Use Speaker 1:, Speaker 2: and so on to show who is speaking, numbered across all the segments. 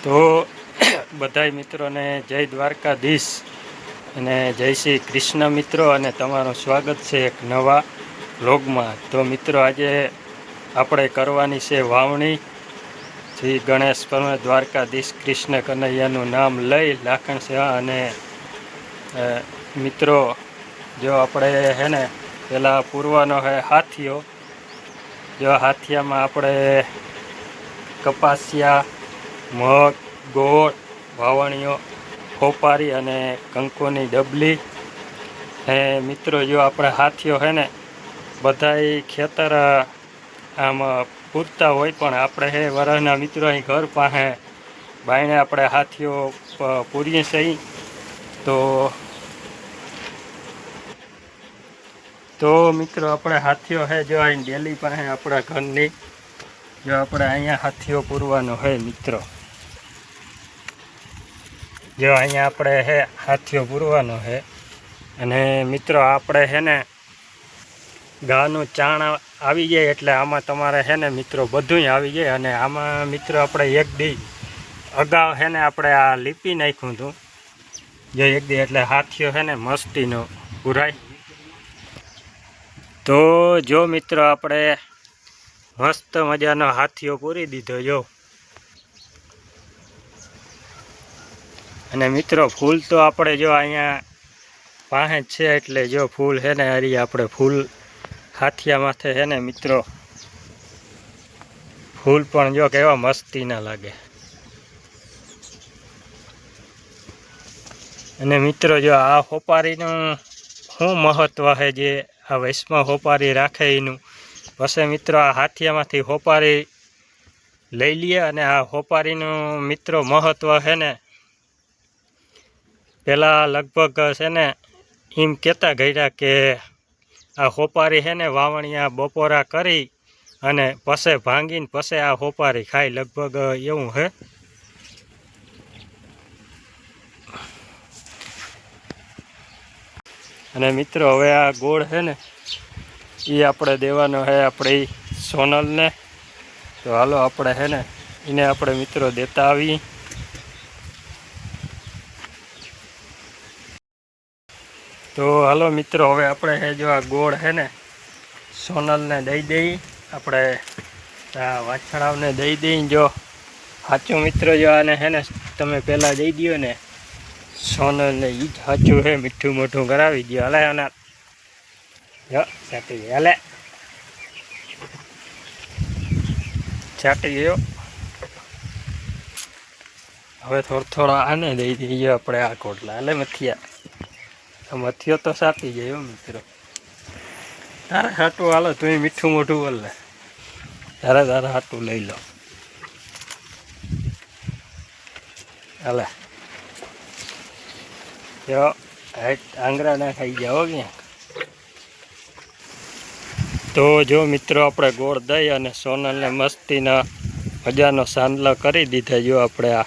Speaker 1: તો બધાય મિત્રોને જય દ્વારકાધીશ અને જય શ્રી કૃષ્ણ મિત્રો, અને તમારું સ્વાગત છે એક નવા વ્લોગમાં। તો મિત્રો આજે આપણે કરવાની છે વાવણી। શ્રી ગણેશ પરમ દ્વારકાધીશ કૃષ્ણ કનૈયાનું નામ લઈ લાખણ છે। અને મિત્રો જો આપણે હે ને પેલા પૂરવાનો હે હાથીઓ। જો હાથિયામાં આપણે કપાસિયા, મગ, ગોળ, વાવણીઓ, ખોપારી અને કંકુની ડબલી હે મિત્રો। જો આપણે હાથીઓ હે ને બધાય ખેતર આમ પૂરતા હોય, પણ આપણે હે વરહના મિત્રો અહીં ઘર પાસે બાયણે આપણે હાથીઓ પૂરીએ છીએ। તો મિત્રો આપણે હાથીઓ હે જો અહીં ડેલી પાસે આપણા ઘરની જો આપણે અહીંયા હાથીઓ પૂરવાનો હે મિત્રો। જો અહીંયા આપણે હે હાથીઓ પૂરવાનો હે। અને મિત્રો આપણે હે ને ગાનું ચાણ આવી જાય એટલે આમાં તમારે હે ને મિત્રો બધુંય આવી જાય। અને આમાં મિત્રો આપણે એક દી અગાઉ હે ને આપણે આ લીપી નાખ્યું હતું જો એક દી, એટલે હાથીઓ હે ને મસ્તીનો પૂરાય। તો જો મિત્રો આપણે મસ્ત મજાનો હાથીઓ પૂરી દીધો જો। અને મિત્રો ફૂલ તો આપણે જો અહીંયા પાસે જ છે, એટલે જો ફૂલ હે ને હરી આપણે ફૂલ હાથિયા માથે હે ને મિત્રો ફૂલ પણ જો કેવા મસ્તી ના લાગે। અને મિત્રો જો આ હોપારીનું શું મહત્વ છે જે આ વૈષ્ણવ હોપારી રાખે એનું, પછી મિત્રો આ હાથિયામાંથી હોપારી લઈ લઈએ। અને આ હોપારીનું મિત્રો મહત્વ છે ને પહેલાં લગભગ છે ને એમ કહેતા ગયા કે આ હોપારી છે ને વાવણીયા બપોરા કરી અને પછી ભાંગીને પછી આ હોપારી ખાય, લગભગ એવું છે। અને મિત્રો હવે આ ગોળ છે ને એ આપણે દેવાનો છે આપણી સોનલને। તો હાલો આપણે છે ને એને આપણે મિત્રો દેતા આવીએ। તો હાલો મિત્રો હવે આપણે હે જો આ ગોળ છે ને સોનલને દઈ દઈએ, આપણે આ વાછડાઓને દઈ દઈએ। જો સાચું મિત્રો જો આને છે ને તમે પહેલાં દઈ દો ને સોનલને, એ જ સાચું છે, મીઠું મોઠું કરાવી દો। હાલે આના જો ચાટી ગઈ, હાલે ચાટી ગયો। હવે થોડા આને દઈ દઈએ આપણે આ કોટલા, હાલે મથિયા, મથિયો તો સાપી જાય મિત્રો। તારે હાટું હાલો તું મીઠું મોઠું બોલ લે, તારે હાટું લઈ લો, હાલે જો આંગળા ના ખાઈ જાઓ ક્યાંક। તો જો મિત્રો આપણે ગોળ દઈ અને સોનલને મસ્તીના મજાનો સાંદલા કરી દીધા। જો આપણે આ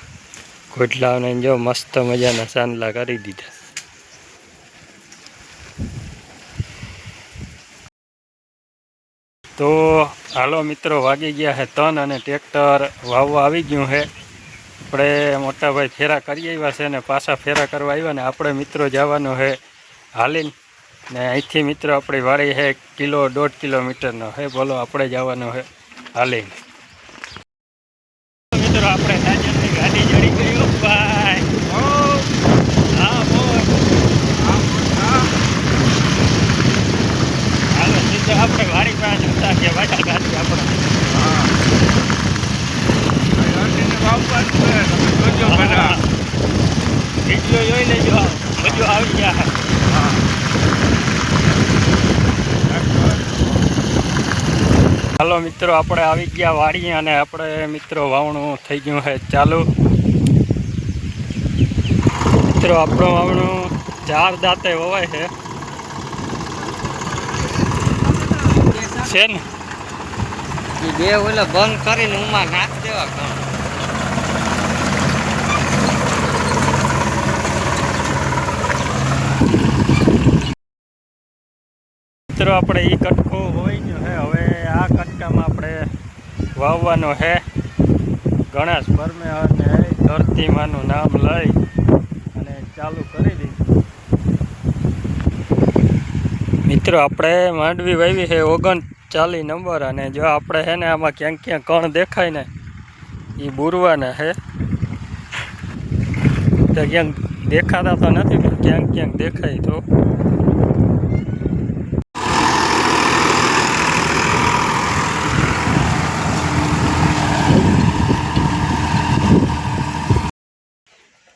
Speaker 1: ઘોટલાઓને જો મસ્ત મજાના સાંદલા કરી દીધા। તો હાલો મિત્રો વાગી ગયા છે 3 અને ટ્રેક્ટર વાવવા આવી ગયું છે। આપણે મોટા ભાઈ ફેરા કરી આવ્યા છે ને પાછા ફેરા કરવા આવ્યા ને આપણે મિત્રો જવાનું છે હાલીને, ને અહીંથી મિત્રો આપણી વાડી છે 1-1.5 કિલોમીટરનો છે। બોલો આપણે જવાનું છે હાલીને। મિત્રો આપણે સાજનની ગાડી ચડી ગઈ ભાઈ, હાલો સીધો આપણે વાડી પાસે જતા કે વાટા ગાડી આપણે વિડીયો જોઈ લેજો, બધું આવી ગયા। હાલો મિત્રો આપણે આવી ગયા વાડી અને આપણે મિત્રો વાવણું થઈ ગયું છે ચાલુ। મિત્રો આપણું વાવણું 4 દાંતે વવાય છે ને,
Speaker 2: એ બે ઓલા બંધ કરીને ઉમાં નાખ દેવા કામ।
Speaker 1: મિત્રો આપણે એ કટકો હોય ને હે, હવે આ કટકામાં આપણે વાવવાનો છે ગણેશ પરમેહરને ધરતીમાનું નામ લઈ અને ચાલુ કરી દીધું. મિત્રો આપણે માંડવી વાવી છે 39 નંબર, અને જો આપણે છે ને આમાં ક્યાંક ક્યાંક કણ દેખાય ને એ બુરવાના છે. તો ક્યાંક દેખાતા તો નથી પણ ક્યાંક ક્યાંક દેખાય તો.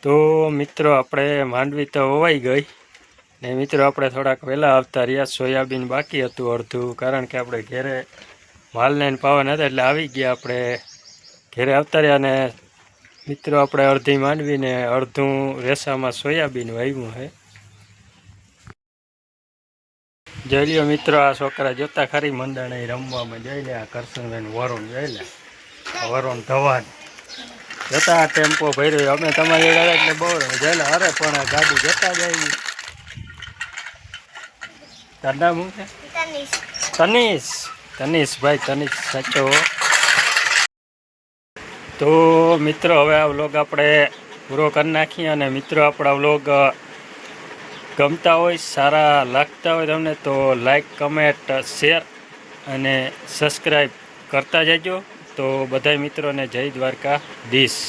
Speaker 1: તો મિત્રો આપણે માંડવી તો વવાઈ ગઈ ને મિત્રો આપણે થોડાક વહેલા આવતા રહ્યા. સોયાબીન બાકી હતું અડધું, કારણ કે આપણે ઘેરે માલને પાવન હતા એટલે આવી ગયા. આપણે ઘેરે આવતા રહ્યા અને મિત્રો આપણે અડધી માંડવીને અડધું રેસામાં સોયાબીન વાવ્યું છે. જોઈ લ્યો મિત્રો, આ છોકરા જોતા ખરી મંડાણે રમવામાં. જોઈ લે આ કરશનભાઈ વરુણ, જોઈ લે વરુણ ધવાન જોતા આ ટેમ્પો ભર્યો. અમે તમારી જોડે એટલે બહુ જોઈ લે. અરે પણ ગાડી જતા જાય. તાર નામ શું છે? તનીશભાઈ તનીશ સાચો. તો મિત્રો હવે આ વ્લોગ આપણે પૂરો કરી નાખીએ. અને મિત્રો આપણા વ્લોગ ગમતા હોય, સારા લાગતા હોય તમને, તો લાઈક, કમેન્ટ, શેર અને સબસ્ક્રાઈબ કરતા જજો. તો બધા મિત્રોને જય દ્વારકાધીશ.